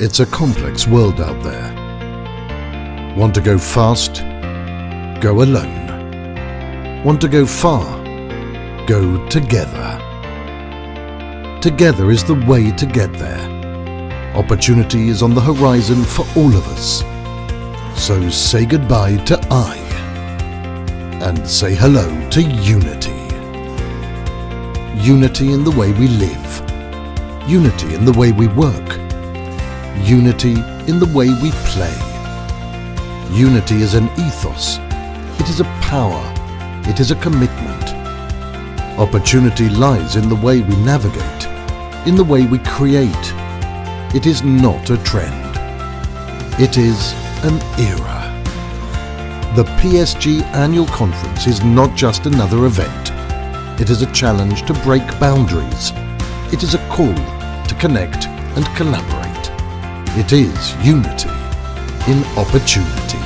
It's a complex world out there. Want to go fast? Go alone. Want to go far? Go together. Together is the way to get there. Opportunity is on the horizon for all of us. So say goodbye to I and say hello to unity. Unity in the way we live. Unity in the way we work. Unity in the way we play. Unity is an ethos. It is a power. It is a commitment. Opportunity lies in the way we navigate, in the way we create. It is not a trend. It is an era. The PSG Annual Conference is not just another event. It is a challenge to break boundaries. It is a call to connect and collaborate. It is unity in opportunity.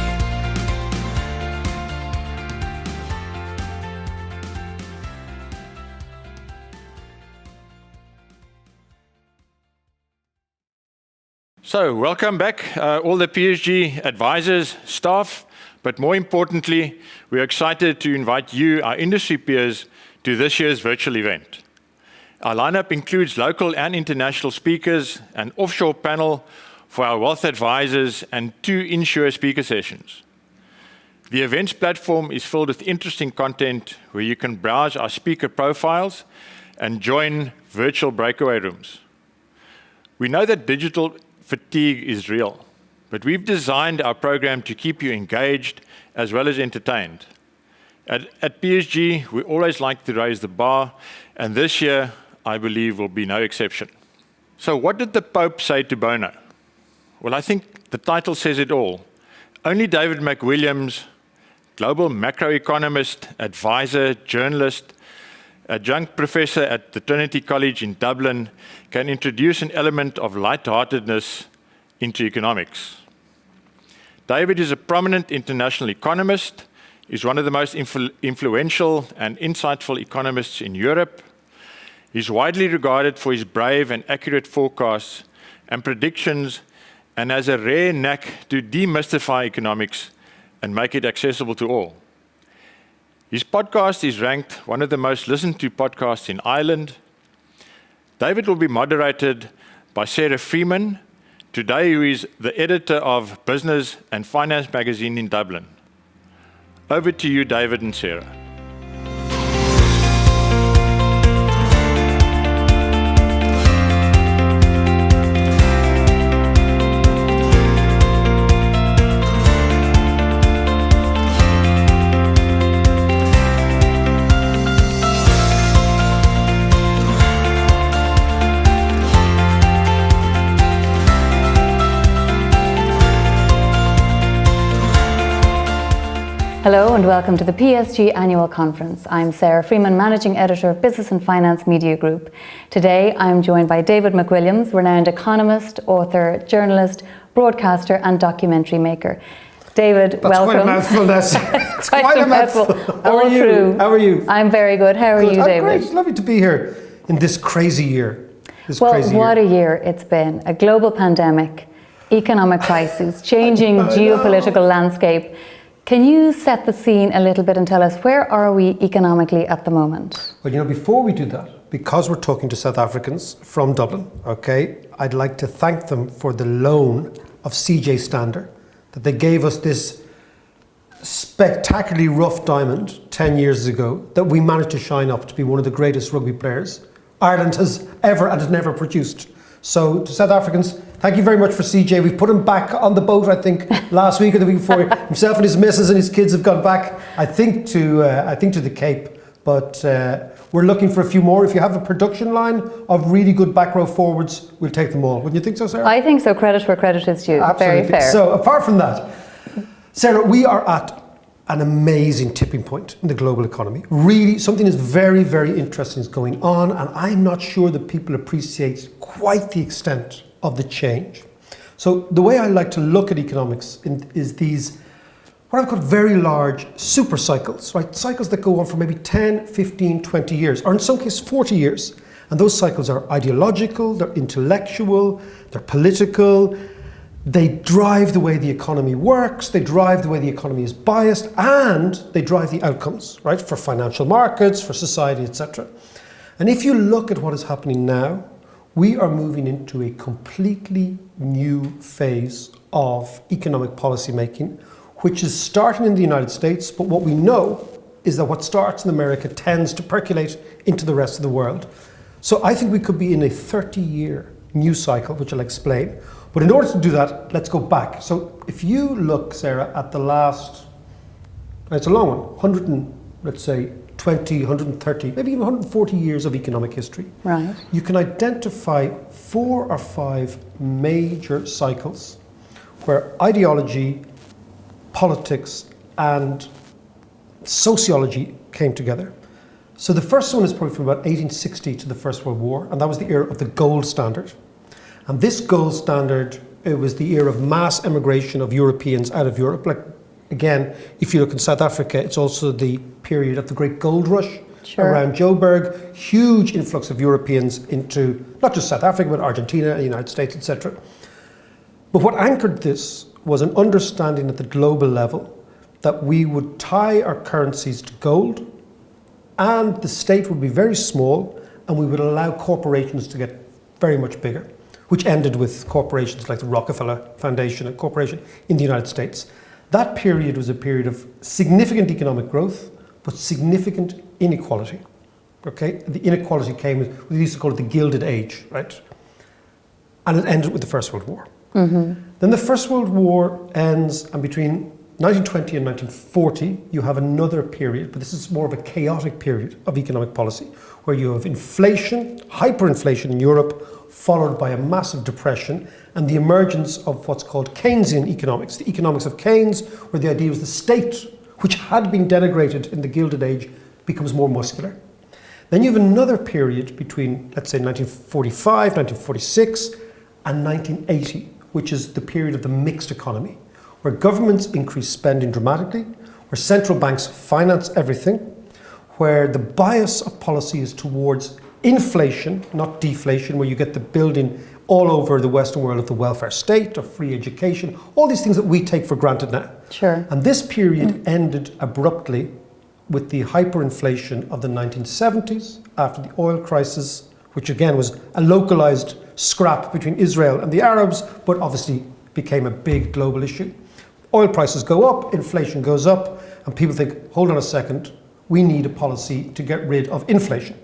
So, welcome back, all the PSG advisors, staff, but more importantly, we're excited to invite you, our industry peers, to this year's virtual event. Our lineup includes local and international speakers, an offshore panel for our wealth advisors, and 2 insurer speaker sessions. The events platform is filled with interesting content where you can browse our speaker profiles and join virtual breakaway rooms. We know that digital fatigue is real, but we've designed our program to keep you engaged as well as entertained. At PSG, we always like to raise the bar, and this year, I believe, will be no exception. So what did the Pope say to Bono? Well, I think the title says it all. Only David McWilliams, global macroeconomist, advisor, journalist, adjunct professor at the Trinity College in Dublin, can introduce an element of lightheartedness into economics. David is a prominent international economist. He's one of the most influential and insightful economists in Europe. He's widely regarded for his brave and accurate forecasts and predictions, and has a rare knack to demystify economics and make it accessible to all. His podcast is ranked one of the most listened to podcasts in Ireland. David will be moderated by Sarah Freeman, today who is the editor of Business and Finance magazine in Dublin. Over to you, David and Sarah. Hello and welcome to the PSG Annual Conference. I'm Sarah Freeman, Managing Editor of Business and Finance Media Group. Today I'm joined by David McWilliams, renowned economist, author, journalist, broadcaster and documentary maker. David, welcome. That's quite a mouthful, Ness. It's quite a mouthful. How are you? How are you? I'm very good. How are you, David? Great. It's lovely to be here in this crazy year. What a year it's been. A global pandemic, economic crisis, changing geopolitical landscape. Can you set the scene a little bit and tell us where are we economically at the moment? Well, before we do that, because we're talking to South Africans from Dublin, okay, I'd like to thank them for the loan of CJ Stander, that they gave us this spectacularly rough diamond 10 years ago that we managed to shine up to be one of the greatest rugby players Ireland has ever and has never produced. So to South Africans, thank you very much for CJ. We've put him back on the boat, I think, last week or the week before. Himself and his missus and his kids have gone back, I think to the Cape. But we're looking for a few more. If you have a production line of really good back row forwards, we'll take them all. Wouldn't you think so, Sarah? I think so. Credit where credit is due. Absolutely. Very fair. So apart from that, Sarah, we are at an amazing tipping point in the global economy. Really, something is very, very interesting is going on, and I'm not sure that people appreciate quite the extent of the change. So the way I like to look at economics is these, what I've called very large super cycles, right? Cycles that go on for maybe 10, 15, 20 years, or in some cases 40 years. And those cycles are ideological, they're intellectual, they're political, they drive the way the economy works, they drive the way the economy is biased, and they drive the outcomes, right, for financial markets, for society, etc. And if you look at what is happening now, we are moving into a completely new phase of economic policy making, which is starting in the United States, but what we know is that what starts in America tends to percolate into the rest of the world. So I think we could be in a 30-year news cycle, which I'll explain. But in order to do that, let's go back. So if you look, Sarah, at the last, it's a long one, 100 and, let's say, 20, 130, maybe even 140 years of economic history. Right. You can identify 4 or 5 major cycles where ideology, politics, and sociology came together. So the first one is probably from about 1860 to the First World War, and that was the era of the gold standard. And this gold standard, it was the era of mass emigration of Europeans out of Europe. Like, again, if you look in South Africa, it's also the period of the great gold rush around Joburg. Huge influx of Europeans into not just South Africa, but Argentina, the United States, etc. But what anchored this was an understanding at the global level that we would tie our currencies to gold, and the state would be very small, and we would allow corporations to get very much bigger, which ended with corporations like the Rockefeller Foundation, a corporation in the United States. That period was a period of significant economic growth, but significant inequality. Okay, the inequality came, we used to call it the Gilded Age, right? And it ended with the First World War. Mm-hmm. Then the First World War ends, and between 1920 and 1940, you have another period, but this is more of a chaotic period of economic policy, where you have inflation, hyperinflation in Europe, followed by a massive depression, and the emergence of what's called Keynesian economics, the economics of Keynes, where the idea was the state, which had been denigrated in the Gilded Age, becomes more muscular. Then you have another period between, let's say, 1945, 1946, and 1980, which is the period of the mixed economy, where governments increase spending dramatically, where central banks finance everything, where the bias of policy is towards inflation, not deflation, where you get the building all over the Western world of the welfare state, of free education, all these things that we take for granted now. Sure. And this period ended abruptly with the hyperinflation of the 1970s, after the oil crisis, which again was a localized scrap between Israel and the Arabs, but obviously became a big global issue. Oil prices go up, inflation goes up, and people think, hold on a second, we need a policy to get rid of inflation.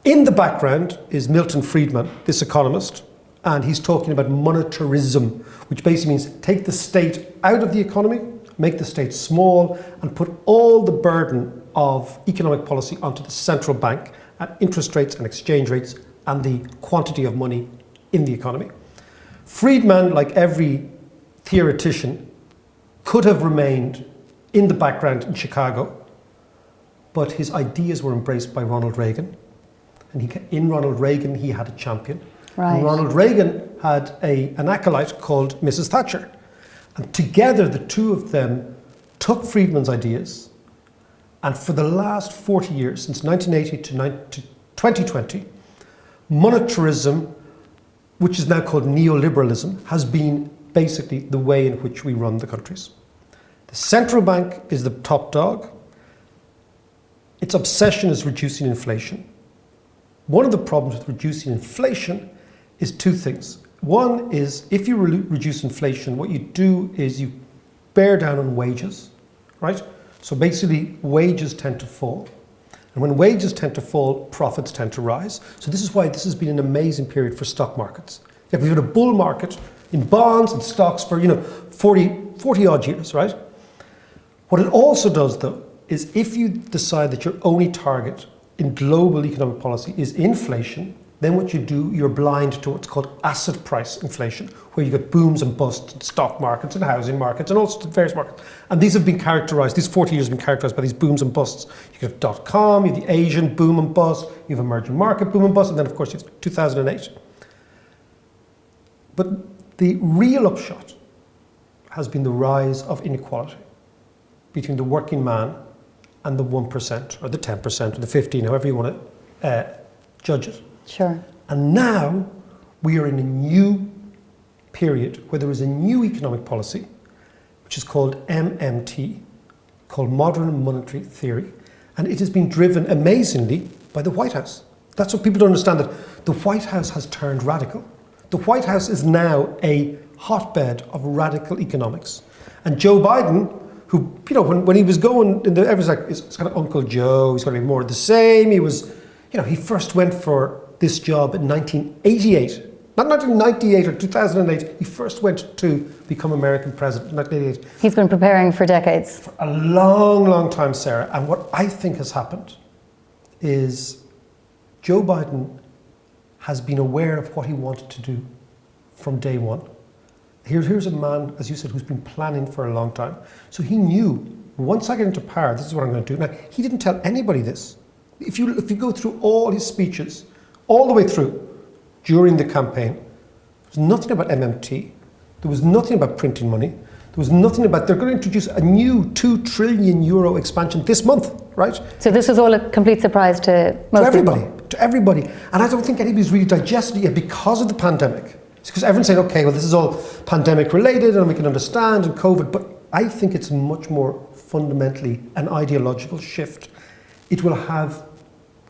In the background is Milton Friedman, this economist, and he's talking about monetarism, which basically means take the state out of the economy, make the state small, and put all the burden of economic policy onto the central bank at interest rates and exchange rates and the quantity of money in the economy. Friedman, like every theoretician, could have remained in the background in Chicago, but his ideas were embraced by Ronald Reagan. And in Ronald Reagan, he had a champion. Right. And Ronald Reagan had an acolyte called Mrs. Thatcher. And together, the two of them took Friedman's ideas, and for the last 40 years, since 1980 to 2020, monetarism, which is now called neoliberalism, has been basically the way in which we run the countries. The central bank is the top dog. Its obsession is reducing inflation. One of the problems with reducing inflation is two things. One is, if you reduce inflation, what you do is you bear down on wages, right? So basically, wages tend to fall. And when wages tend to fall, profits tend to rise. So this is why this has been an amazing period for stock markets. Like, we've had a bull market in bonds and stocks for 40 odd years, right? What it also does, though, is if you decide that your only target in global economic policy is inflation, then what you do, you're blind to what's called asset price inflation, where you get booms and busts in stock markets and housing markets and all sorts of various markets. And these have been characterized, these 40 years have been characterized by these booms and busts. You have .com, you have the Asian boom and bust, you have emerging market boom and bust, and then of course you have 2008. But the real upshot has been the rise of inequality between the working man and the 1%, or the 10%, or the 15%, however you want to judge it. Sure. And now we are in a new period where there is a new economic policy, which is called MMT, called Modern Monetary Theory. And it has been driven amazingly by the White House. That's what people don't understand, that the White House has turned radical. The White House is now a hotbed of radical economics. And Joe Biden, who, you know, when he was going, everyone's like, it's kind of Uncle Joe, he's going to be more of the same. He was, you know, he first went for this job in 1988. Not 1998 or 2008. He first went to become American president in 1988. He's been preparing for decades. For a long, long time, Sarah. And what I think has happened is Joe Biden has been aware of what he wanted to do from day one. Here's a man, as you said, who's been planning for a long time. So he knew, once I get into power, this is what I'm going to do. Now, he didn't tell anybody this. If you go through all his speeches, all the way through, during the campaign, there was nothing about MMT. There was nothing about printing money. There was nothing about, they're going to introduce a new €2 trillion expansion this month, right? So this was all a complete surprise to most people. To everybody. And I don't think anybody's really digested it yet because of the pandemic. It's because everyone's saying, okay, well, this is all pandemic related and we can understand and COVID, but I think it's much more fundamentally an ideological shift. It will have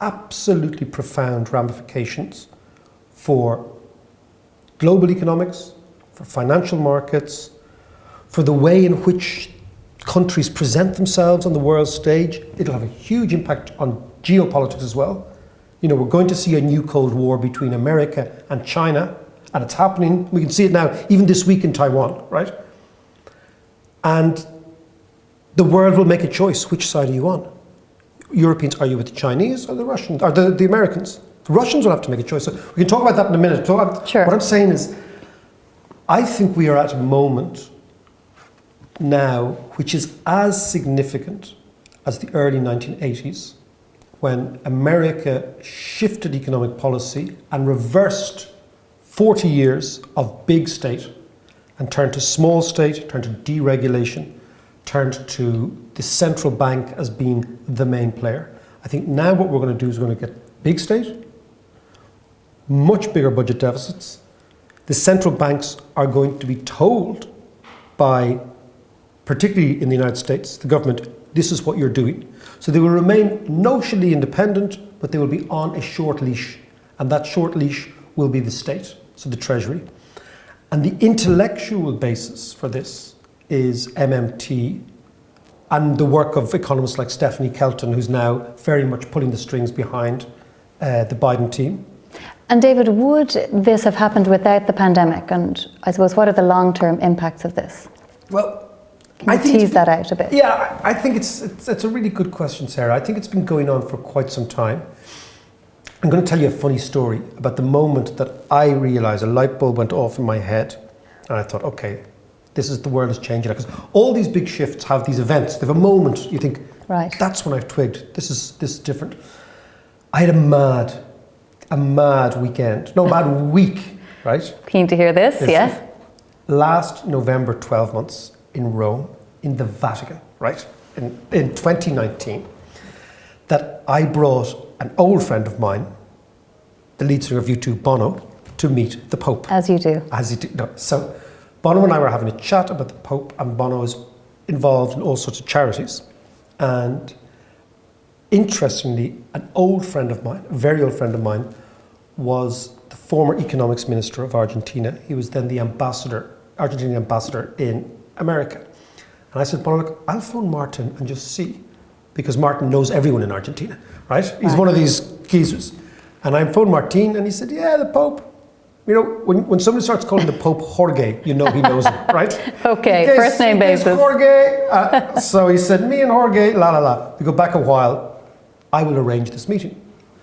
absolutely profound ramifications for global economics, for financial markets, for the way in which countries present themselves on the world stage. It'll have a huge impact on geopolitics as well. You know, we're going to see a new Cold War between America and China, and it's happening. We can see it now, even this week in Taiwan, right? And the world will make a choice. Which side are you on? Europeans, are you with the Chinese or the Russians, or the Americans? The Russians will have to make a choice. So we can talk about that in a minute. So sure. What I'm saying is, I think we are at a moment now which is as significant as the early 1980s, when America shifted economic policy and reversed 40 years of big state and turned to small state, turned to deregulation, turned to the central bank as being the main player. I think now what we're going to do is we're going to get big state, much bigger budget deficits. The central banks are going to be told by, particularly in the United States, the government, this is what you're doing. So they will remain notionally independent, but they will be on a short leash. And that short leash will be the state, so the Treasury. And the intellectual basis for this is MMT and the work of economists like Stephanie Kelton, who's now very much pulling the strings behind the Biden team. And David, would this have happened without the pandemic? And I suppose, what are the long-term impacts of this? Well, Can you tease that out a bit? Yeah, I think it's a really good question, Sarah. I think it's been going on for quite some time. I'm going to tell you a funny story about the moment that I realised a light bulb went off in my head, and I thought, okay, the world is changing. Because all these big shifts have these events. They have a moment. You think, right, that's when I've twigged. This is different. I had a mad weekend. No, mad week, right? Keen to hear this, yeah. Last November, 12 months in Rome, in the Vatican, right? In 2019, that I brought an old friend of mine, the lead singer of U2, Bono, to meet the Pope. As you do. As you do. No. So Bono and I were having a chat about the Pope, and Bono is involved in all sorts of charities. And interestingly, an old friend of mine, a very old friend of mine, was the former economics minister of Argentina. He was then the Argentinian ambassador in America. And I said, Bono, look, I'll phone Martin and just see, because Martin knows everyone in Argentina, right? He's one of these geezers. And I phoned Martin, and he said, yeah, the Pope. You know, when somebody starts calling the Pope Jorge, you know he knows him, right? Okay, first name basis. Jorge. So he said, me and Jorge, la la la. We go back a while, I will arrange this meeting.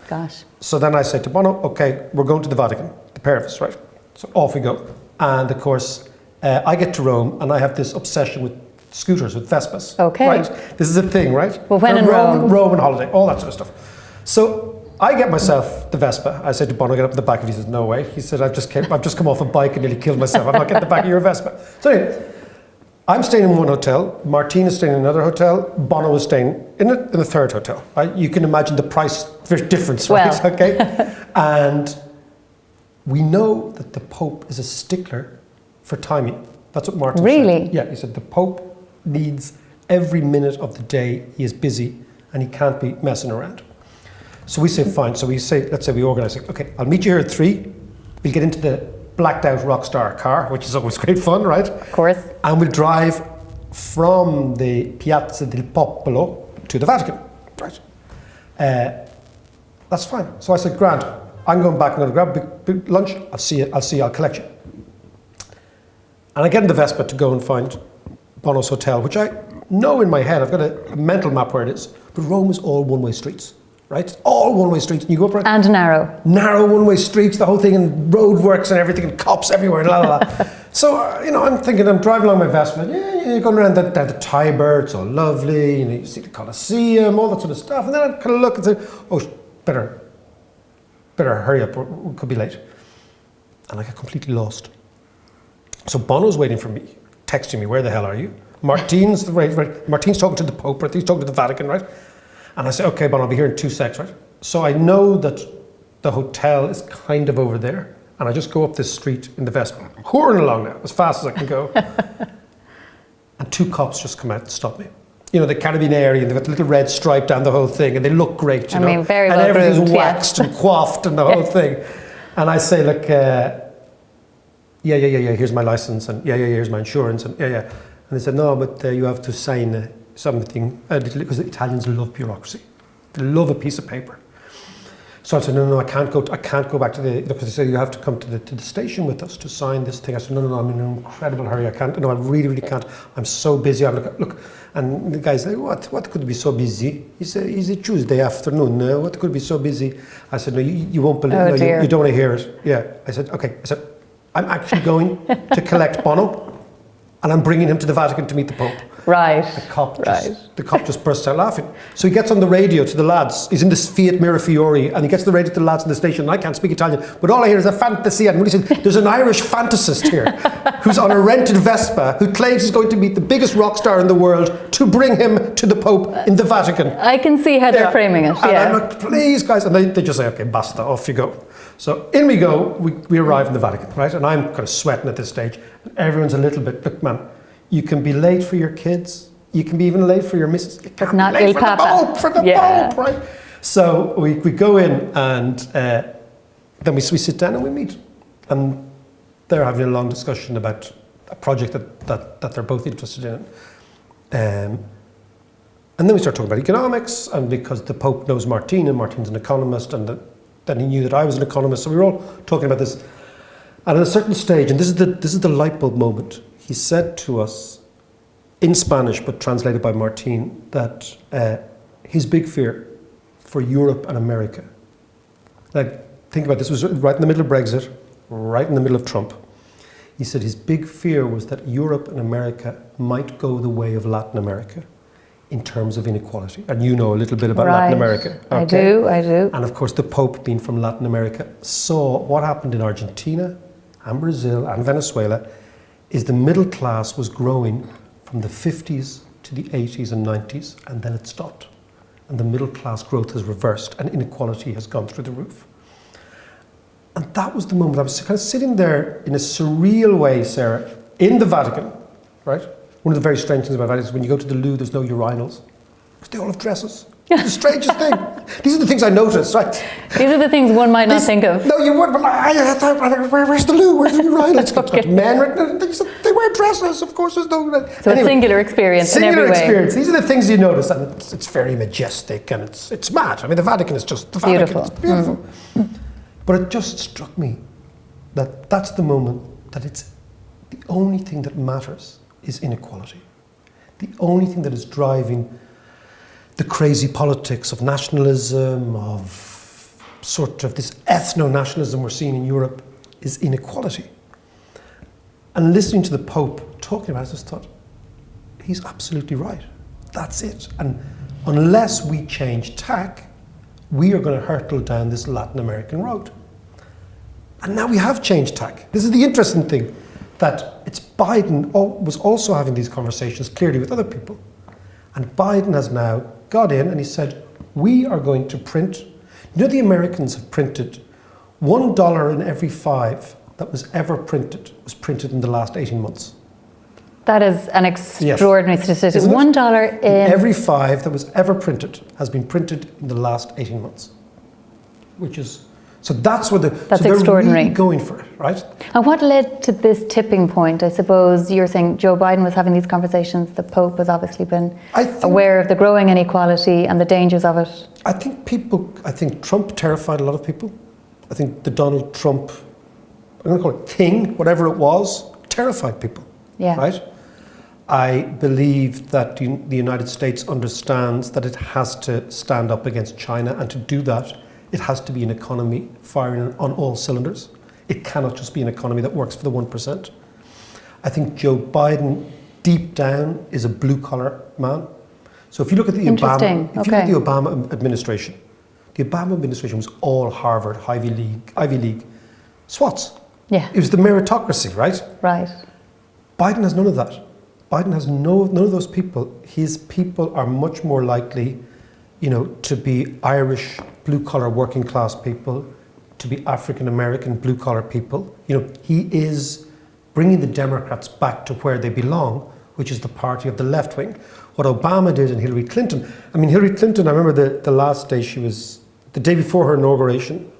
Gosh. So then I said to Bono, okay, we're going to the Vatican, the pair of us, right? So off we go. And of course, I get to Rome, and I have this obsession with scooters, with Vespas. Okay. Right? This is a thing, right? Well, when in Rome? Roman holiday, all that sort of stuff. So I get myself the Vespa. I said to Bono, get up the back of it. He says, no way. He said, I've just come off a bike and nearly killed myself. I'm not getting the back of your Vespa. So anyway, I'm staying in one hotel, Martine is staying in another hotel, Bono is staying in a third hotel, right? You can imagine the price difference, right? Well. Okay. And we know that the Pope is a stickler for timing. That's what Martin Really? said. Yeah, he said the Pope needs every minute of the day. He is busy and he can't be messing around. So we say, fine. So we say, let's say we organise it. Okay, I'll meet you here at 3. We'll get into the blacked out Rockstar car, which is always great fun, right? Of course. And we'll drive from the Piazza del Popolo to the Vatican, right? That's fine. So I said, Grant, I'm going back, I'm going to grab a big lunch, I'll see you, I'll collect you. And I get in the Vespa to go and find Bono's hotel, which I know in my head, I've got a mental map where it is, but Rome is all one-way streets, right? It's all one-way streets, and you go up right. And narrow. Narrow one-way streets, the whole thing, and roadworks and everything, and cops everywhere, la la la. So, I'm thinking, I'm driving along my Vespa, you're going around down the Tiber, it's all lovely, you see the Colosseum, all that sort of stuff, and then I kind of look and say, oh, better hurry up, we could be late. And I get completely lost. So Bono's waiting for me, texting me, where the hell are you? Martine's talking to the Pope, right? He's talking to the Vatican, right? And I say, okay, Bono, I'll be here in 2 secs, right? So I know that the hotel is kind of over there, and I just go up this street in the Vespa, hurrying along now, as fast as I can go. And 2 cops just come out and stop me. The Carabinieri, and they've got the little red stripe down the whole thing, and they look great, you know. Very well and everything's groomed, waxed and coiffed and the whole thing. And I say, look, yeah, here's my license, and yeah, here's my insurance, and yeah. And they said, no, but you have to sign something, because the Italians love bureaucracy. They love a piece of paper. So I said, no, I can't go back to because they said you have to come to the station with us to sign this thing. I said, no, I'm in an incredible hurry. I can't. No, I really can't. I'm so busy. Look, and the guy's like, what could be so busy? He said, it's a Tuesday afternoon. What could be so busy? I said, no, you won't believe. Oh, no, dear. you don't want to hear it. Yeah. I said, okay. I said, I'm actually going to collect Bono, and I'm bringing him to the Vatican to meet the Pope. Right. The cop just bursts out laughing. So he gets on the radio to the lads. He's in this Fiat Mirafiori, and he gets the radio to the lads in the station. And I can't speak Italian, but all I hear is a fantasia. And when he said, there's an Irish fantasist here who's on a rented Vespa who claims he's going to meet the biggest rock star in the world to bring him to the Pope in the Vatican. I can see how they're framing it. And I'm like, please, guys. And they just say, okay, basta, off you go. So in we go. We arrive in the Vatican, right? And I'm kind of sweating at this stage. And everyone's a little bit, look, man, you can be late for your kids. You can be even late for your missus. You can't not be late Il for Papa. For the Pope, right? So we go in, and then we sit down and we meet. And they're having a long discussion about a project that they're both interested in. And then we start talking about economics, and because the Pope knows Martine, and Martine's an economist, and then he knew that I was an economist, so we were all talking about this. And at a certain stage, and this is the light bulb moment, he said to us, in Spanish, but translated by Martine, that his big fear for Europe and America, like, think about this, was right in the middle of Brexit, right in the middle of Trump. He said his big fear was that Europe and America might go the way of Latin America in terms of inequality. And you know a little bit about Latin America. Okay? I do. And of course, the Pope, being from Latin America, saw what happened in Argentina and Brazil and Venezuela is the middle class was growing from the 50s to the 80s and 90s, and then it stopped. And the middle class growth has reversed, and inequality has gone through the roof. And that was the moment. I was kind of sitting there in a surreal way, Sarah, in the Vatican, right? One of the very strange things about Vatican is when you go to the loo, there's no urinals, because they all have dresses. It's the strangest thing. These are the things I noticed, right? These are the things one might not think of. No, you would, but where's the loo? Where's the urinal? It's got men, they wear dresses, of course. There's no. So anyway, a singular experience in every way. Singular experience. These are the things you notice, and it's very majestic, and it's mad. I mean, the Vatican is just the Vatican. Beautiful. It's beautiful. But it just struck me that that's the moment that it's the only thing that matters is inequality. The only thing that is driving the crazy politics of nationalism, of sort of this ethno-nationalism we're seeing in Europe, is inequality. And listening to the Pope talking about it, I just thought, he's absolutely right. That's it. And unless we change tack, we are going to hurtle down this Latin American road. And now we have changed tack. This is the interesting thing. that it's Biden was also having these conversations clearly with other people. And Biden has now got in and he said, we are going to print, the Americans have printed $1 in every 5 that was ever printed was printed in the last 18 months. That is an extraordinary statistic. Isn't it? $1 in every 5 that was ever printed has been printed in the last 18 months. Which is, so that's what that's they're extraordinary. really going for it, right? And what led to this tipping point? I suppose you're saying Joe Biden was having these conversations. The Pope has obviously been aware of the growing inequality and the dangers of it. I think Trump terrified a lot of people. I think the Donald Trump, I'm going to call it king, whatever it was, terrified people. Yeah. Right? I believe that the United States understands that it has to stand up against China, and to do that, it has to be an economy firing on all cylinders. It cannot just be an economy that works for the 1%. I think Joe Biden, deep down, is a blue-collar man. So if you look at the Obama administration, the Obama administration was all Harvard, Ivy League swats. Yeah. It was the meritocracy, right? Right. Biden has none of that. Biden has none of those people. His people are much more likely, to be Irish blue-collar working class people, to be African-American blue-collar people. He is bringing the Democrats back to where they belong, which is the party of the left wing. What Obama did and Hillary Clinton, I remember the last day the day before her inauguration,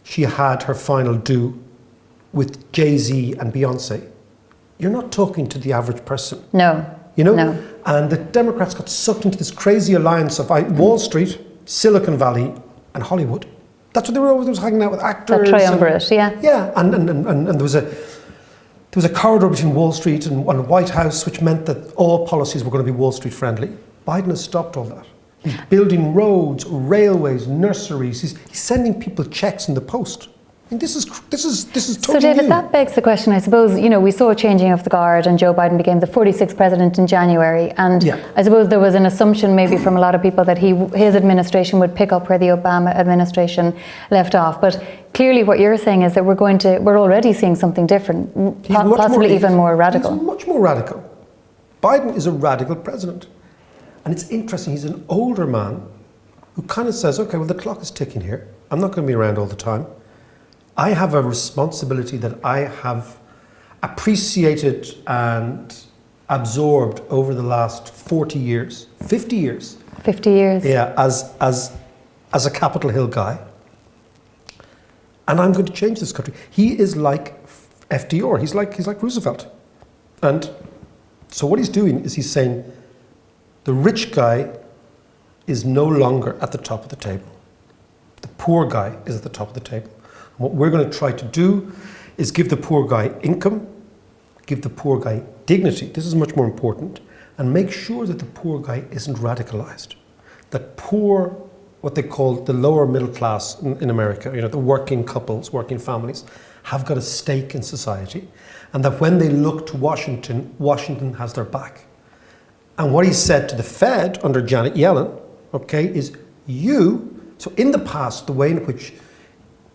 she had her final do with Jay-Z and Beyonce. You're not talking to the average person. No. No. And the Democrats got sucked into this crazy alliance of Wall Street, Silicon Valley, and Hollywood. That's what they were always hanging out with actors. That triumvirate, yeah. Yeah, and there was a corridor between Wall Street and the White House, which meant that all policies were going to be Wall Street friendly. Biden has stopped all that. He's building roads, railways, nurseries. He's sending people checks in the post. I mean, this is totally So David, new. that begs the question, I suppose, we saw a changing of the guard and Joe Biden became the 46th president in January. And I suppose there was an assumption maybe from a lot of people that his administration would pick up where the Obama administration left off. But clearly what you're saying is that we're already seeing something different, possibly even more radical. He's much more radical. Biden is a radical president. And it's interesting, he's an older man who kind of says, okay, well, the clock is ticking here. I'm not going to be around all the time. I have a responsibility that I have appreciated and absorbed over the last 40 years, 50 years. 50 years. Yeah, as a Capitol Hill guy. And I'm going to change this country. He is like FDR. He's like Roosevelt. And so what he's doing is he's saying the rich guy is no longer at the top of the table. The poor guy is at the top of the table. What we're going to try to do is give the poor guy income, give the poor guy dignity. This is much more important. And make sure that the poor guy isn't radicalized. That poor, what they call the lower middle class in America, the working couples, working families, have got a stake in society. And that when they look to Washington, Washington has their back. And what he said to the Fed under Janet Yellen, is so in the past, the way in which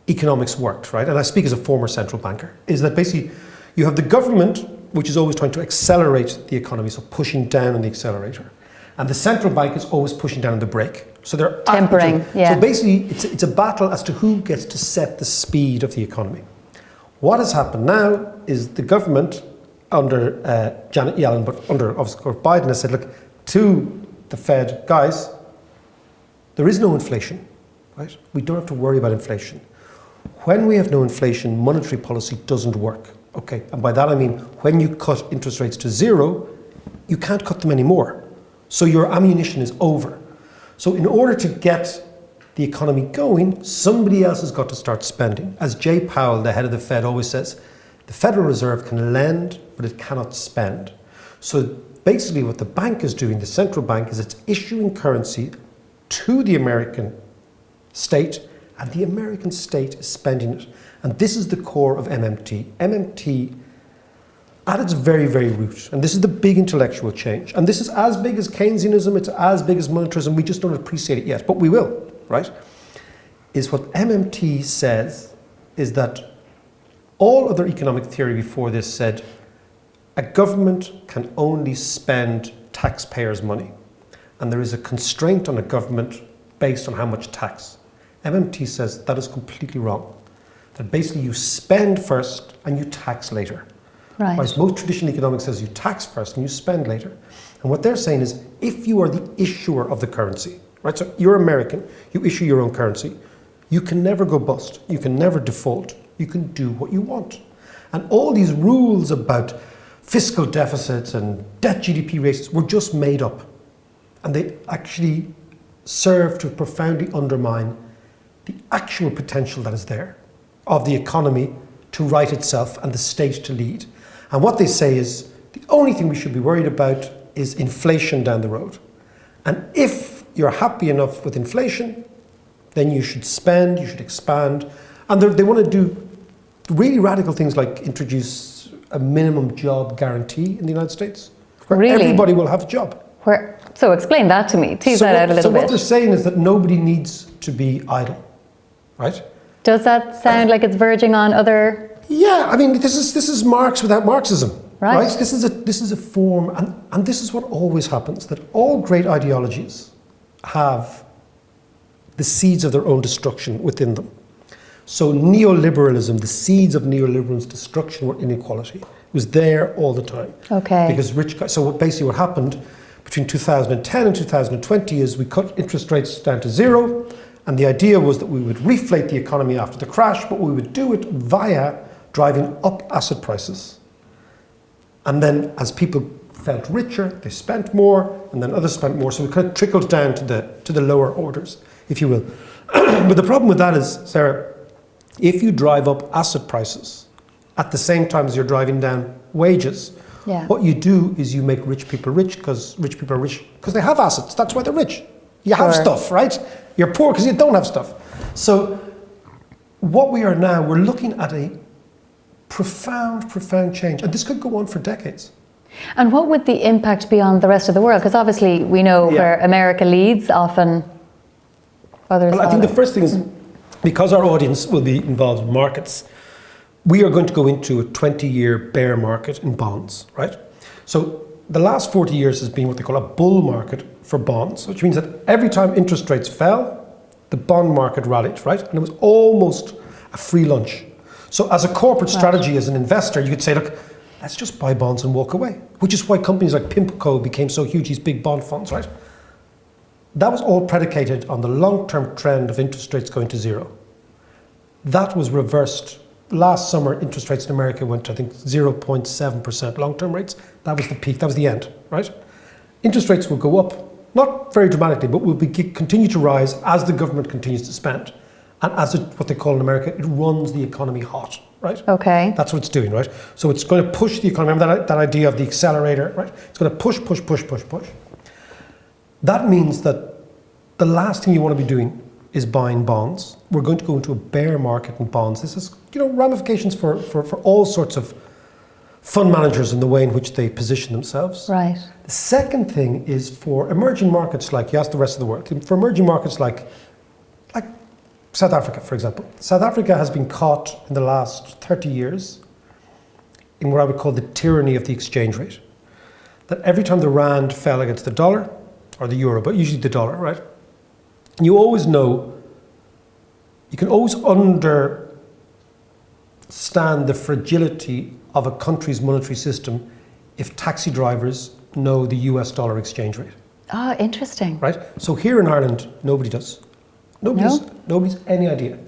economics worked, right? And I speak as a former central banker, is that basically you have the government, which is always trying to accelerate the economy, so pushing down on the accelerator. And the central bank is always pushing down on the brake. So they're tempering, yeah. So basically it's a battle as to who gets to set the speed of the economy. What has happened now is the government under Janet Yellen, but under obviously Biden, has said, look, to the Fed, guys, there is no inflation, right? We don't have to worry about inflation. When we have no inflation, monetary policy doesn't work. Okay, and by that I mean when you cut interest rates to zero, you can't cut them anymore. So your ammunition is over. So in order to get the economy going, somebody else has got to start spending. As Jay Powell, the head of the Fed, always says, the Federal Reserve can lend, but it cannot spend. So basically what the bank is doing, the central bank, is it's issuing currency to the American state, and the American state is spending it. And this is the core of MMT. MMT, at its very, very root, and this is the big intellectual change, and this is as big as Keynesianism, it's as big as monetarism, we just don't appreciate it yet, but we will, right? Is what MMT says is that All other economic theory before this said a government can only spend taxpayers' money, and there is a constraint on a government based on how much tax. MMT says that is completely wrong. That basically you spend first and you tax later. Right. Whereas most traditional economics says you tax first and you spend later. And what they're saying is if you are the issuer of the currency, right? So you're American, you issue your own currency, you can never go bust, you can never default, you can do what you want. And all these rules about fiscal deficits and debt GDP ratios were just made up. And they actually serve to profoundly undermine the actual potential that is there of the economy to right itself and the state to lead. And what they say is the only thing we should be worried about is inflation down the road. And if you're happy enough with inflation, then you should spend, you should expand. And they want to do really radical things like introduce a minimum job guarantee in the United States, where Really? everybody will have a job. So explain that to me. Tease that out a little So what bit. they're saying is that nobody needs to be idle, right? Does that sound like it's verging on other? Yeah, I mean, this is Marx without Marxism, Right. This is a form, and this is what always happens, that all great ideologies have the seeds of their own destruction within them. So neoliberalism, the seeds of neoliberalism's destruction were inequality. It was there all the time. Okay. Because rich guys, so basically what happened between 2010 and 2020 is we cut interest rates down to zero, and the idea was that we would reflate the economy after the crash, but we would do it via driving up asset prices. And then as people felt richer, they spent more, and then others spent more, so it kind of trickled down to the lower orders, if you will. But the problem with that is, Sarah, if you drive up asset prices at the same time as you're driving down wages, Yeah. what you do is you make rich people rich because rich people are rich because they have assets. That's why they're rich. You have Sure. stuff, right? You're poor because you don't have stuff. So what we are now, we're looking at a profound change. And this could go on for decades. And what would the impact be on the rest of the world? Because obviously we know Yeah. where America leads, often others Well, I think the follow. first thing is, because our audience will be involved in markets, we are going to go into a 20-year bear market in bonds, right? So the last 40 years has been what they call a bull market for bonds, which means that every time interest rates fell, the bond market rallied, right? And it was almost a free lunch. So as a corporate strategy, as an investor, you could say, look, let's just buy bonds and walk away, which is why companies like PIMCO became so huge, these big bond funds, right? That was all predicated on the long-term trend of interest rates going to zero. That was reversed. Last summer, interest rates in America went to, I think, 0.7% long-term rates. That was the peak, that was the end, right? Interest rates will go up, not very dramatically, but will continue to rise as the government continues to spend. And as what they call in America, it runs the economy hot, right? Okay. That's what it's doing, right? So it's going to push the economy. Remember that idea of the accelerator, right? It's going to push. That means that the last thing you want to be doing is buying bonds. We're going to go into a bear market in bonds. This is, ramifications for all sorts of fund managers in the way in which they position themselves. Right. The second thing is for emerging markets like, you asked the rest of the world, for emerging markets like South Africa, for example. South Africa has been caught in the last 30 years in what I would call the tyranny of the exchange rate. That every time the rand fell against the dollar, or the euro, but usually the dollar, right? You always know, you can always understand the fragility of a country's monetary system if taxi drivers know the US dollar exchange rate, Oh, interesting. right? So here in Ireland, nobody does. Nobody's any idea,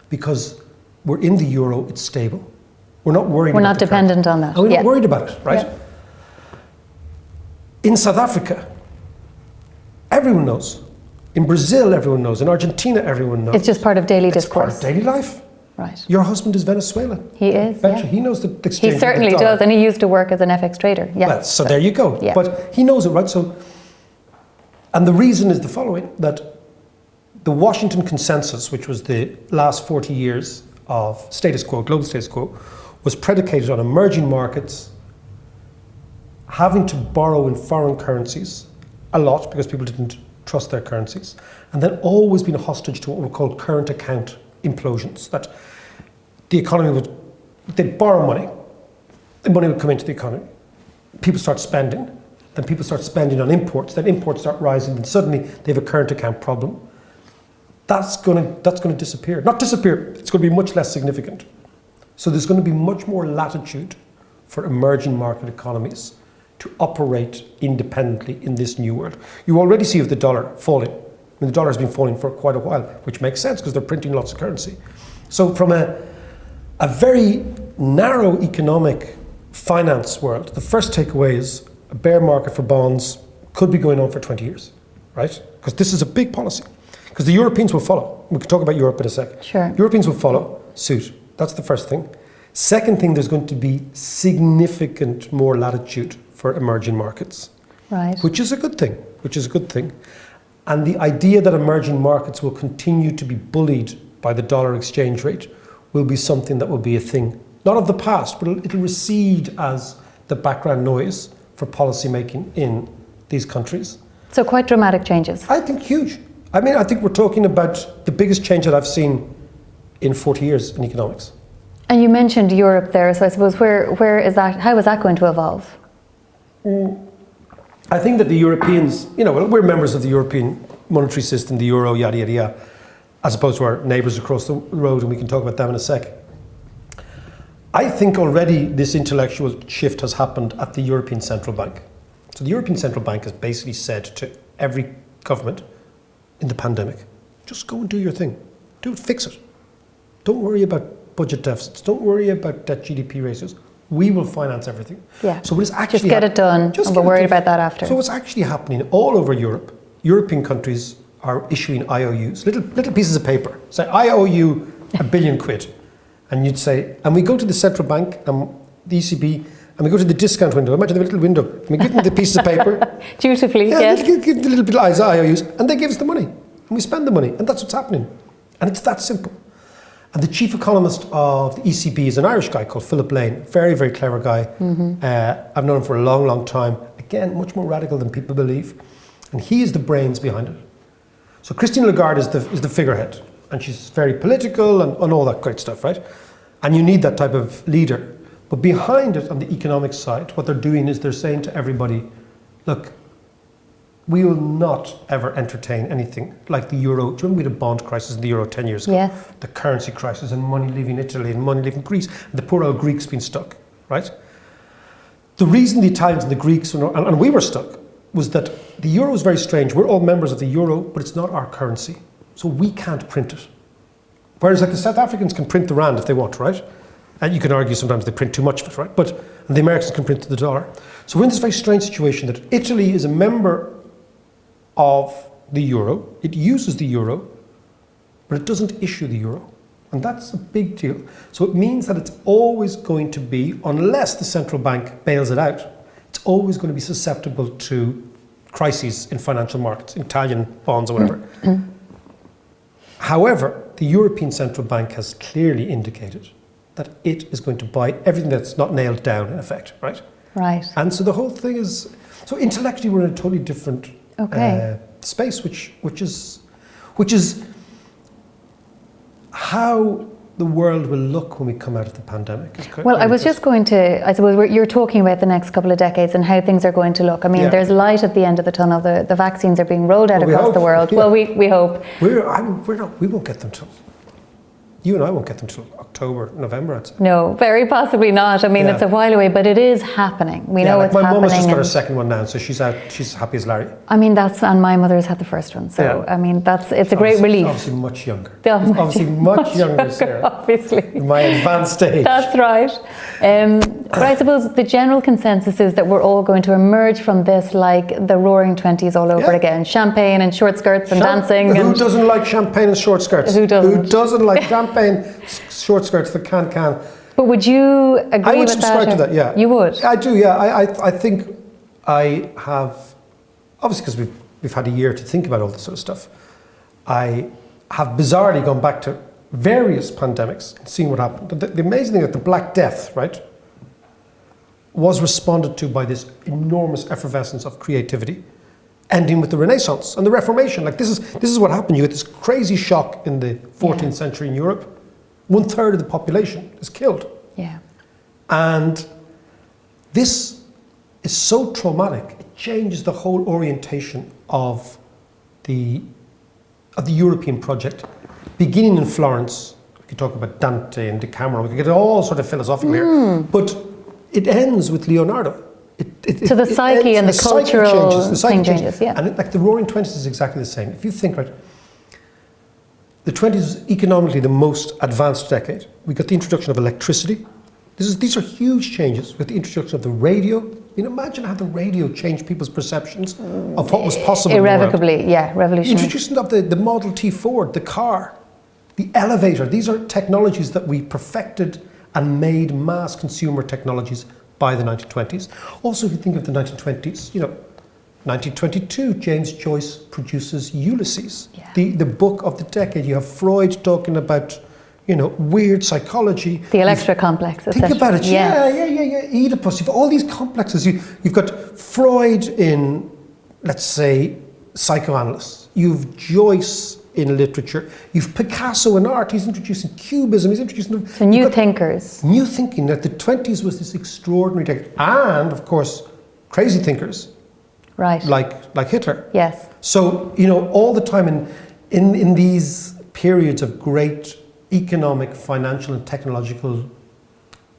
because we're in the euro, it's stable. We're not worried We're about not the currency. dependent on that. And we're Yeah. not worried about it, right? Yeah. In South Africa, everyone knows. In Brazil, everyone knows. In Argentina, everyone knows. It's just part of daily It's part discourse. of daily life. Right. Your husband is Venezuelan. He is, Betcha. yeah. He knows the He exchange. certainly of the dollar. does, and he used to work as an FX trader. Yeah. Well, so there you go. Yeah. But he knows it, right? So, and the reason is the following, that the Washington Consensus, which was the last 40 years of status quo, global status quo, was predicated on emerging markets having to borrow in foreign currencies a lot because people didn't trust their currencies, and then always being a hostage to what were called current account implosions, that the economy would they'd borrow money, the money would come into the economy, people start spending, then people start spending on imports, then imports start rising, and suddenly they have a current account problem. That's going to disappear. Not disappear, it's going to be much less significant. So there's going to be much more latitude for emerging market economies to operate independently in this new world. You already see the dollar falling. I mean, the dollar has been falling for quite a while, which makes sense because they're printing lots of currency. So from a very narrow economic finance world, the first takeaway is a bear market for bonds could be going on for 20 years, right? Because this is a big policy. Because the Europeans will follow. We can talk about Europe in a second. Sure. Europeans will follow suit. That's the first thing. Second thing, there's going to be significant more latitude for emerging markets. Right. Which is a good thing. And the idea that emerging markets will continue to be bullied by the dollar exchange rate will be something that will be a thing, not of the past, but it'll recede as the background noise for policy making in these countries. So quite dramatic changes. I think huge. I mean, I think we're talking about the biggest change that I've seen in 40 years in economics. And you mentioned Europe there, so I suppose where is that? How is that going to evolve? I think that the Europeans, we're members of the European monetary system, the euro, yada, yada, yada, as opposed to our neighbours across the road, and we can talk about them in a sec. I think already this intellectual shift has happened at the European Central Bank. So the European Central Bank has basically said to every government in the pandemic, just go and do your thing. Do it, fix it. Don't worry about budget deficits. Don't worry about debt GDP ratios. We will finance everything. Yeah. So what is actually just get it done, and we'll worry about that after. So what's actually happening all over Europe, European countries are issuing IOUs, little pieces of paper. Say, I owe you £1 billion. And you'd say, and we go to the central bank, the ECB, and we go to the discount window. Imagine the little window. And we give them the pieces of paper. Dutifully, yes. Give the little bit of IOUs, and they give us the money. And we spend the money. And that's what's happening. And it's that simple. And the chief economist of the ECB is an Irish guy called Philip Lane. Very, very clever guy. Mm-hmm. I've known him for a long, long time. Again, much more radical than people believe. And he is the brains behind it. So Christine Lagarde is the figurehead. And she's very political and all that great stuff, right? And you need that type of leader. But behind it, on the economic side, what they're doing is they're saying to everybody, look, we will not ever entertain anything like the euro. Do you remember we had a bond crisis in the euro 10 years ago? Yes. The currency crisis and money leaving Italy and money leaving Greece. And the poor old Greeks being stuck, right? The reason the Italians and the Greeks, and we were stuck, was that the euro is very strange. We're all members of the euro, but it's not our currency. So we can't print it. Whereas like the South Africans can print the rand if they want, right? And you can argue sometimes they print too much of it, right? But the Americans can print the dollar. So we're in this very strange situation that Italy is a member of the euro. It uses the euro, but it doesn't issue the euro. And that's a big deal. So it means that it's always going to be, unless the central bank bails it out, it's always going to be susceptible to crises in financial markets, Italian bonds or whatever. However, the European Central Bank has clearly indicated that it is going to buy everything that's not nailed down, in effect, right? Right. And so the whole thing is, so intellectually we're in a totally different space, which is how the world will look when we come out of the pandemic. Well, I was just going to, I suppose you're talking about the next couple of decades and how things are going to look. I mean, there's light at the end of the tunnel. The vaccines are being rolled out across the world. Yeah. Well, we hope. We won't get them till, you and I won't get them till October, November, I'd say. No, very possibly not. I mean, it's a while away, but it is happening. We know it's happening. My mum has just got her second one now, so she's out. She's happy as Larry. I mean, and my mother's had the first one, so I mean, it's a great relief. Obviously much younger. Obviously much younger, Sarah. Obviously. In my advanced age. That's right. But I suppose the general consensus is that we're all going to emerge from this like the roaring 20s all over again. Champagne and short skirts and dancing. Who doesn't like champagne and short skirts? Who doesn't? Who doesn't like champagne, short skirts, the can? But would you agree with that? I would subscribe to that, yeah. You would? I do, yeah. I think I have, obviously because we've had a year to think about all this sort of stuff, I have bizarrely gone back to various pandemics and seen what happened. The amazing thing that the Black Death, right, was responded to by this enormous effervescence of creativity, ending with the Renaissance and the Reformation. Like this is what happened. You get this crazy shock in the 14th century in Europe. 1/3 of the population is killed. Yeah. And this is so traumatic, it changes the whole orientation of the European project, beginning in Florence. We could talk about Dante and Decameron, we could get all sort of philosophical here, but it ends with Leonardo. So the psyche and the cultural thing changes, yeah. And like the Roaring Twenties is exactly the same. If you think, right, the 20s is economically the most advanced decade. We got the introduction of electricity. These are huge changes with the introduction of the radio. I mean, imagine how the radio changed people's perceptions of what was possible. Irrevocably, yeah, revolutionary. Introduction of the Model T Ford, the car, the elevator. These are technologies that we perfected and made mass consumer technologies by the 1920s. Also, if you think of the 1920s, 1922, James Joyce produces Ulysses, the book of the decade. You have Freud talking about, weird psychology. The Electra complex. Think about it. Yeah. Oedipus. You've all these complexes. You've got Freud in, let's say, psychoanalysts. You've Joyce in literature. You've Picasso in art. He's introducing Cubism. He's introducing... So new thinkers. New thinking. That the 20s was this extraordinary decade. And, of course, crazy thinkers. Right. Like Hitler. Yes. So, all the time in these periods of great economic, financial and technological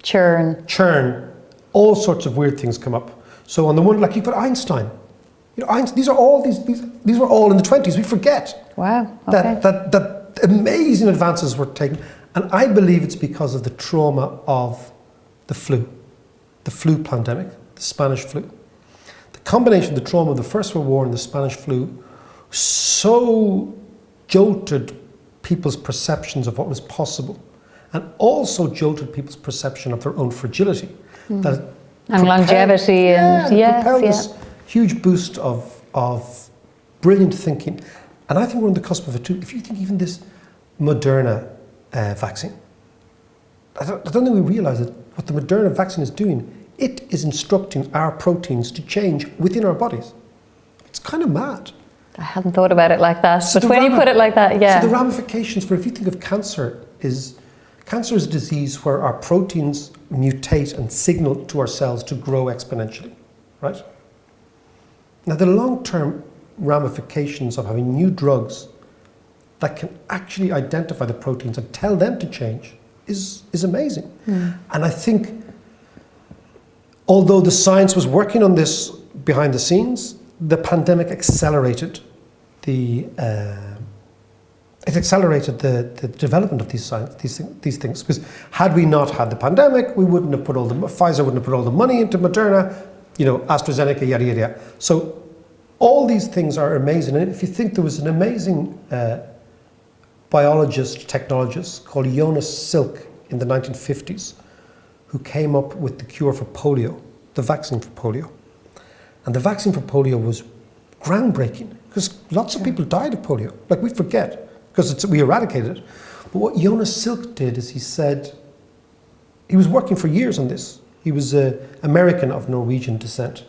churn, all sorts of weird things come up. So on the one, like you've got Einstein. These were all in the 20s. We forget. Wow. Okay. that amazing advances were taken. And I believe it's because of the trauma of the flu pandemic, the Spanish flu. The combination of the trauma of the First World War and the Spanish flu so jolted people's perceptions of what was possible, and also jolted people's perception of their own fragility. And longevity propelled this huge boost of brilliant thinking. And I think we're on the cusp of it too. If you think even this Moderna vaccine, I don't think we realise that what the Moderna vaccine is doing, it is instructing our proteins to change within our bodies. It's kind of mad. I hadn't thought about it like that, but when you put it like that, yeah. So the ramifications for, if you think of cancer is a disease where our proteins mutate and signal to our cells to grow exponentially, right? Now the long-term ramifications of having new drugs that can actually identify the proteins and tell them to change is amazing. And I think, although the science was working on this behind the scenes, the pandemic accelerated the development of these things. Because had we not had the pandemic, Pfizer wouldn't have put all the money into Moderna, AstraZeneca, yada yada yada. So all these things are amazing. And if you think, there was an amazing biologist, technologist called Jonas Salk in the 1950s, who came up with the cure for polio, the vaccine for polio. And the vaccine for polio was groundbreaking because lots of people died of polio. Like, we forget because we eradicated it. But what Jonas Salk did is he said, he was working for years on this. He was an American of Norwegian descent.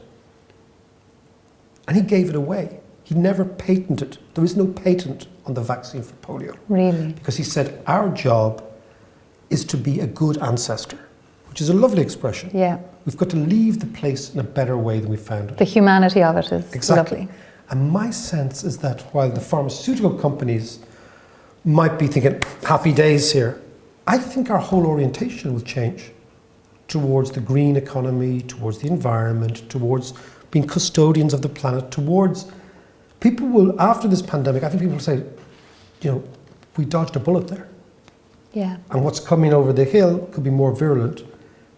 And he gave it away. He never patented. There is no patent on the vaccine for polio. Really? Because he said, our job is to be a good ancestor, which is a lovely expression. Yeah. We've got to leave the place in a better way than we found it. The humanity of it is lovely. And my sense is that while the pharmaceutical companies might be thinking, happy days here, I think our whole orientation will change towards the green economy, towards the environment, towards being custodians of the planet, towards... People will, after this pandemic, I think people will say, we dodged a bullet there. Yeah. And what's coming over the hill could be more virulent,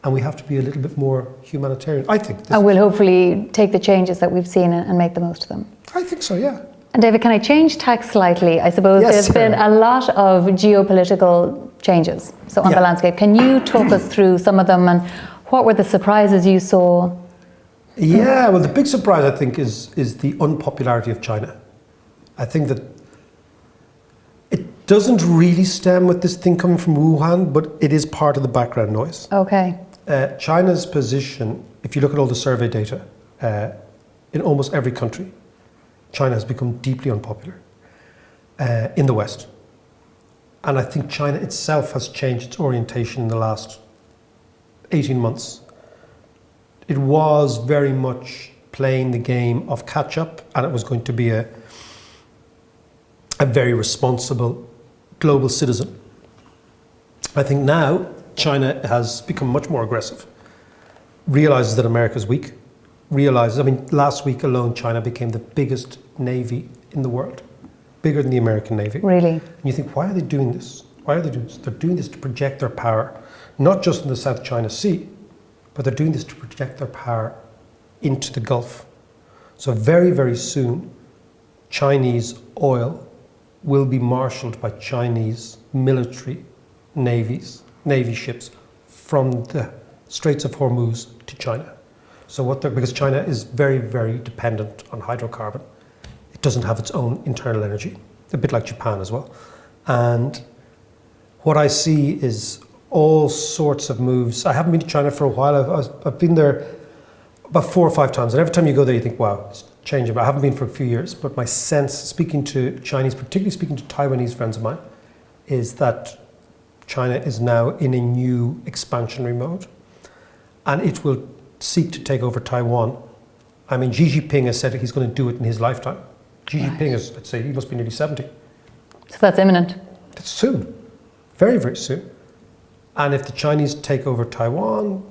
and we have to be a little bit more humanitarian. I think. And we'll hopefully take the changes that we've seen and make the most of them. I think so, yeah. And David, can I change tack slightly? I suppose there's been a lot of geopolitical changes on the landscape. Can you talk us through some of them, and what were the surprises you saw? Yeah, well, the big surprise, I think, is the unpopularity of China. I think that it doesn't really stem with this thing coming from Wuhan, but it is part of the background noise. Okay. China's position, if you look at all the survey data, in almost every country, China has become deeply unpopular in the West. And I think China itself has changed its orientation in the last 18 months, it was very much playing the game of catch up, and it was going to be a very responsible global citizen. I think now China has become much more aggressive, realizes that America's weak, realizes, I mean, last week alone, China became the biggest navy in the world, bigger than the American Navy. Really? And you think, why are they doing this? Why are they doing this? They're doing this to project their power, not just in the South China Sea, but they're doing this to project their power into the Gulf. So very, very soon, Chinese oil will be marshaled by Chinese military navy ships from the Straits of Hormuz to China. So because China is very, very dependent on hydrocarbon. It doesn't have its own internal energy, a bit like Japan as well. And what I see is all sorts of moves. I haven't been to China for a while. I've been there about 4 or 5 times. And every time you go there, you think, wow, it's changing. But I haven't been for a few years. But my sense, speaking to Chinese, particularly speaking to Taiwanese friends of mine, is that China is now in a new expansionary mode. And it will seek to take over Taiwan. I mean, Xi Jinping has said that he's going to do it in his lifetime. Xi Jinping is, I'd say, he must be nearly 70. So that's imminent. That's soon. Very, very soon. And if the Chinese take over Taiwan,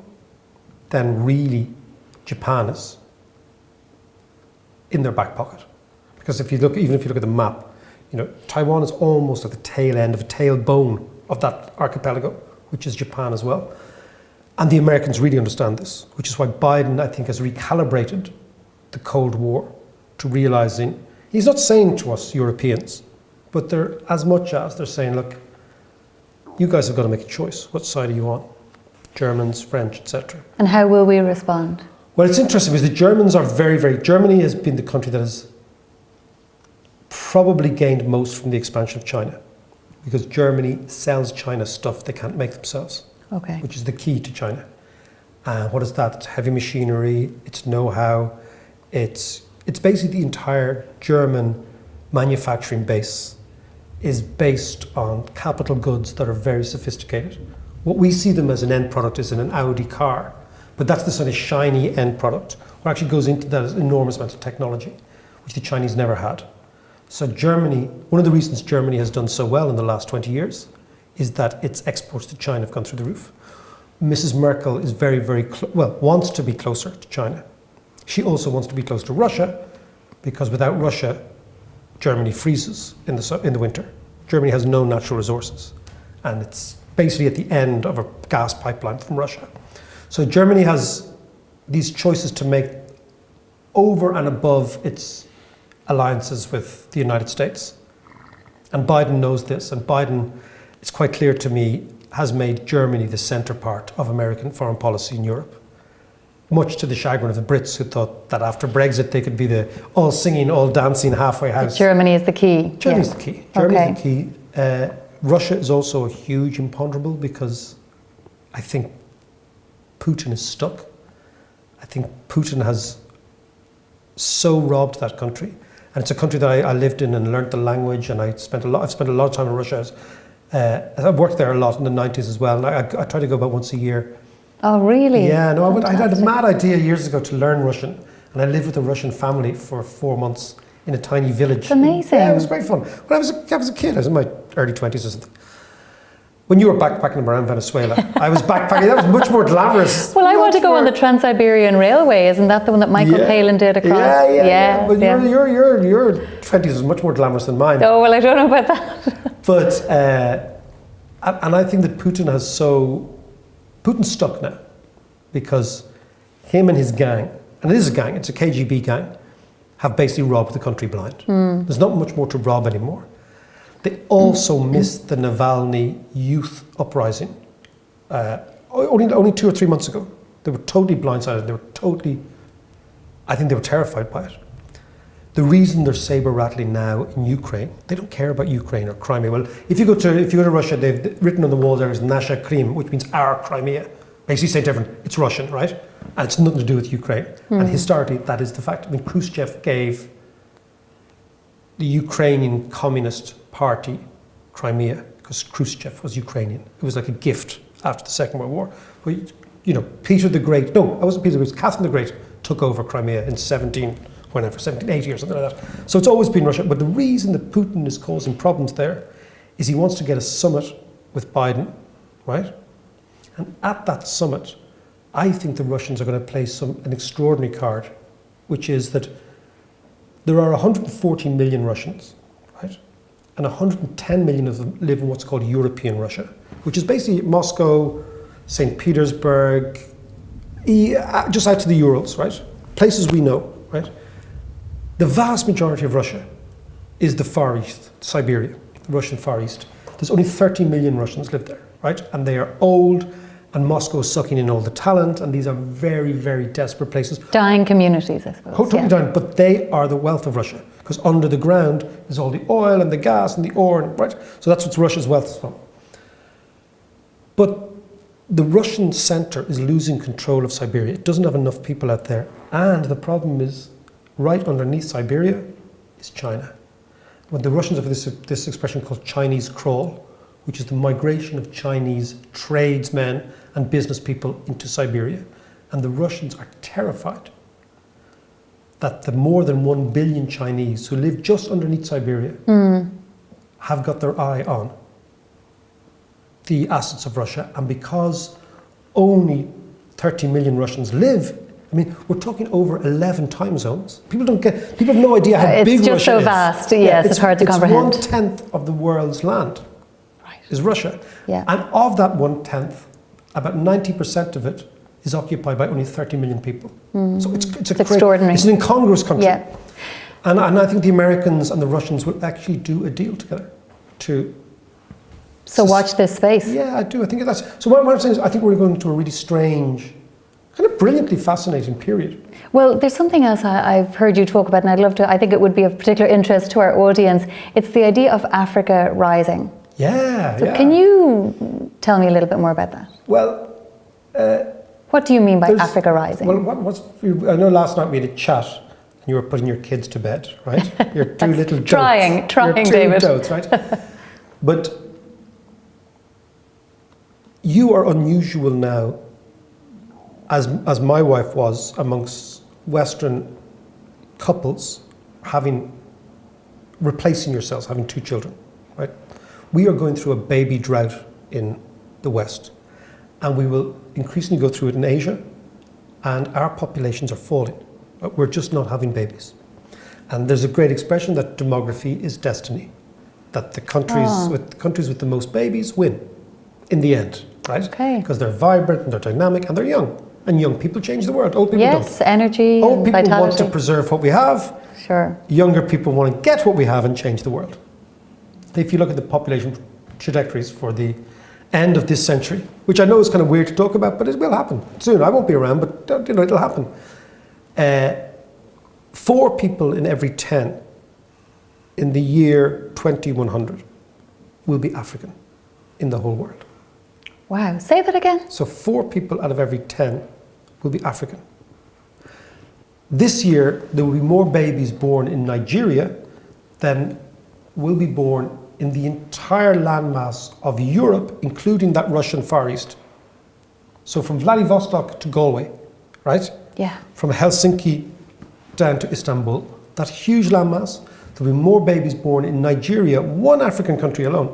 then really Japan is in their back pocket. Because even if you look at the map, you know, Taiwan is almost at the tail end of a tailbone of that archipelago, which is Japan as well. And the Americans really understand this, which is why Biden, I think, has recalibrated the Cold War to realizing, he's not saying to us Europeans, but they're as much as they're saying, look, you guys have got to make a choice. What side are you on? Germans, French, etc. And how will we respond? Well, it's interesting because the Germans are Germany has been the country that has probably gained most from the expansion of China, because Germany sells China stuff they can't make themselves, Okay. which is the key to China. And what is that? It's heavy machinery, it's know-how, it's basically the entire German manufacturing base is based on capital goods that are very sophisticated. What we see them as an end product is in an Audi car, but that's the sort of shiny end product. What actually goes into that is enormous amounts of technology, which the Chinese never had. So Germany, one of the reasons Germany has done so well in the last 20 years is that its exports to China have gone through the roof. Mrs. Merkel is very, very, wants to be closer to China. She also wants to be close to Russia, because without Russia, Germany freezes in the winter. Germany has no natural resources, and it's basically at the end of a gas pipeline from Russia. So Germany has these choices to make over and above its alliances with the United States. And Biden knows this, and Biden, it's quite clear to me, has made Germany the center part of American foreign policy in Europe. Much to the chagrin of the Brits, who thought that after Brexit they could be the all singing, all dancing halfway house. But Germany is the key. Germany's the key. Germany's the key. Russia is also a huge imponderable, because I think Putin is stuck. I think Putin has so robbed that country. And it's a country that I lived in and learned the language, and I've spent a lot of time in Russia. I worked there a lot in the 90s as well, and I try to go about once a year. Oh, really? Yeah, no, I had a mad idea years ago to learn Russian, and I lived with a Russian family for 4 months in a tiny village. It's amazing. Yeah, it was great fun. When I was a kid, I was in my early 20s or something. When you were backpacking around Venezuela, I was backpacking. That was much more glamorous. Well, I want to go on the Trans-Siberian Railway. Isn't that the one that Michael Palin did across? Yeah. But your 20s was much more glamorous than mine. Oh, well, I don't know about that. But, and I think that Putin's stuck now, because him and his gang, and it is a gang, it's a KGB gang, have basically robbed the country blind. There's not much more to rob anymore. They also missed the Navalny youth uprising only 2 or 3 months ago. They were totally blindsided. I think they were terrified by it. The reason they're saber-rattling now in Ukraine, they don't care about Ukraine or Crimea. Well, if you go to Russia, they've written on the wall there is Nasha Krim, which means our Crimea. Basically saying different, it's Russian, right? And it's nothing to do with Ukraine. And historically, that is the fact. I mean, Khrushchev gave the Ukrainian Communist Party Crimea, because Khrushchev was Ukrainian. It was like a gift after the Second World War. But Peter the Great, no, it wasn't Peter the Great, it was Catherine the Great took over Crimea in 1780 or something like that. So it's always been Russia. But the reason that Putin is causing problems there is he wants to get a summit with Biden, right? And at that summit, I think the Russians are going to play an extraordinary card, which is that there are 140 million Russians, right? And 110 million of them live in what's called European Russia, which is basically Moscow, St. Petersburg, just out to the Urals, right? Places we know, right? The vast majority of Russia is the Far East, Siberia, the Russian Far East. There's only 30 million Russians live there, right? And they are old, and Moscow is sucking in all the talent, and these are very, very desperate places. Dying communities, I suppose. Totally dying, but they are the wealth of Russia, because under the ground is all the oil and the gas and the ore, right? So that's what Russia's wealth is from. But the Russian center is losing control of Siberia. It doesn't have enough people out there. And the problem is, right underneath Siberia is China. What the Russians have this expression called Chinese crawl, which is the migration of Chinese tradesmen and business people into Siberia. And the Russians are terrified that the more than 1 billion Chinese who live just underneath Siberia have got their eye on the assets of Russia. And because only 30 million Russians live, I mean, we're talking over 11 time zones. People have no idea how big Russia is. It's just so vast, yes, it's hard to comprehend. It's 1/10 of the world's land is Russia. Yeah. And of that 1/10, about 90% of it is occupied by only 30 million people. So it's extraordinary. It's an incongruous country. Yeah. And I think the Americans and the Russians will actually do a deal together to... So watch this space. Yeah, I do. I think that's... So what I'm saying is I think we're going into a really strange, kind of brilliantly fascinating period. Well, there's something else I've heard you talk about, and I'd love to, I think it would be of particular interest to our audience. It's the idea of Africa rising. Yeah, So can you tell me a little bit more about that? Well... what do you mean by Africa rising? Well, I know last night we had a chat and you were putting your kids to bed, right? Your two little dotes. Trying, David. Dotes, right? But you are unusual now, as my wife was, amongst Western couples replacing yourselves, having 2 children, right? We are going through a baby drought in the West, and we will increasingly go through it in Asia, and our populations are falling. We're just not having babies. And there's a great expression that demography is destiny, that the countries with the most babies win in the end, right? Okay. Because they're vibrant and they're dynamic and they're young. And young people change the world. Old people don't. Yes, energy, Old people vitality. want to preserve what we have. Sure. Younger people want to get what we have and change the world. If you look at the population trajectories for the end of this century, which I know is kind of weird to talk about, but it will happen soon. I won't be around, but it'll happen. 4 people in every 10 in the year 2100 will be African in the whole world. Wow, say that again. So 4 people out of every 10 will be African. This year, there will be more babies born in Nigeria than will be born in the entire landmass of Europe, including that Russian Far East. So from Vladivostok to Galway, right? Yeah. From Helsinki down to Istanbul, that huge landmass, there will be more babies born in Nigeria, one African country alone,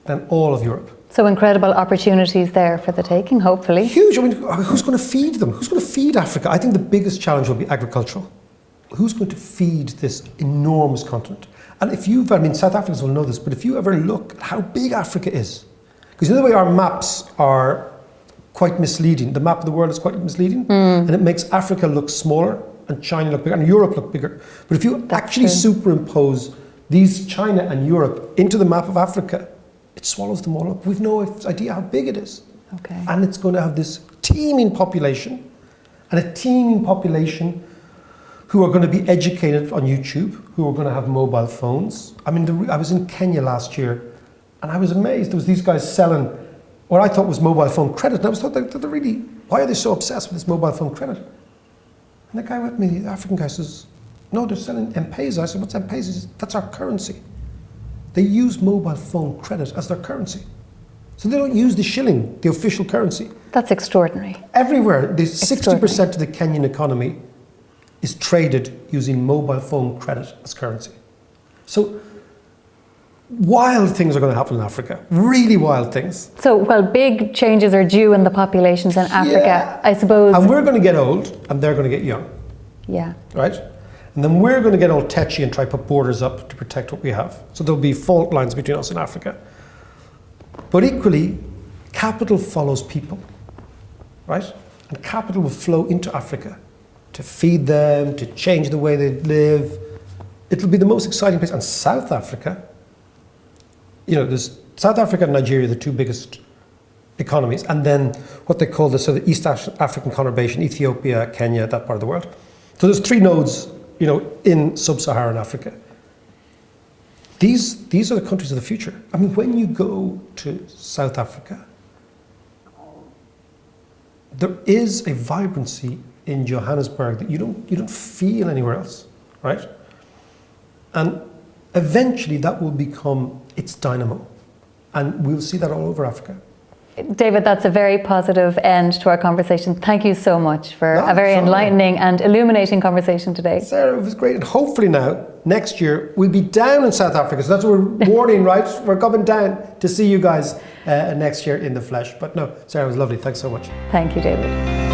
than all of Europe. So incredible opportunities there for the taking, hopefully. Huge. I mean, who's going to feed them? Who's going to feed Africa? I think the biggest challenge will be agricultural. Who's going to feed this enormous continent? And South Africans will know this, but if you ever look at how big Africa is, because the way our maps are quite misleading, the map of the world is quite misleading, and it makes Africa look smaller and China look bigger and Europe look bigger. But if you actually superimpose these China and Europe into the map of Africa, it swallows them all up. We've no idea how big it is. Okay. And it's going to have this teeming population, and a teeming population who are going to be educated on YouTube, who are going to have mobile phones. I mean, I was in Kenya last year, and I was amazed. There was these guys selling what I thought was mobile phone credit. And I was thought, why are they so obsessed with this mobile phone credit? And the guy with me, the African guy, says, no, they're selling M-Pesa. I said, what's M-Pesa? He says, that's our currency. They use mobile phone credit as their currency. So they don't use the shilling, the official currency. That's extraordinary. Everywhere, the 60% of the Kenyan economy is traded using mobile phone credit as currency. So wild things are going to happen in Africa, really wild things. So, well, big changes are due in the populations in Africa, Yeah. I suppose. And we're going to get old and they're going to get young, Yeah. right? And then we're going to get all tetchy and try to put borders up to protect what we have. So there'll be fault lines between us and Africa. But equally, capital follows people, right? And capital will flow into Africa to feed them, to change the way they live. It'll be the most exciting place. And South Africa, you know, there's South Africa and Nigeria, the two biggest economies, and then what they call the sort of East African conurbation, Ethiopia, Kenya, that part of the world. So there's three nodes, you know, in sub-Saharan Africa. These are the countries of the future. I mean, when you go to South Africa, there is a vibrancy in Johannesburg that you don't feel anywhere else, right? And eventually that will become its dynamo. And we'll see that all over Africa. David, that's a very positive end to our conversation. Thank you so much for a very enlightening and illuminating conversation today. Sarah, it was great. And hopefully now, next year, we'll be down in South Africa. So that's what we're warning, right? We're coming down to see you guys next year in the flesh. But no, Sarah, it was lovely. Thanks so much. Thank you, David.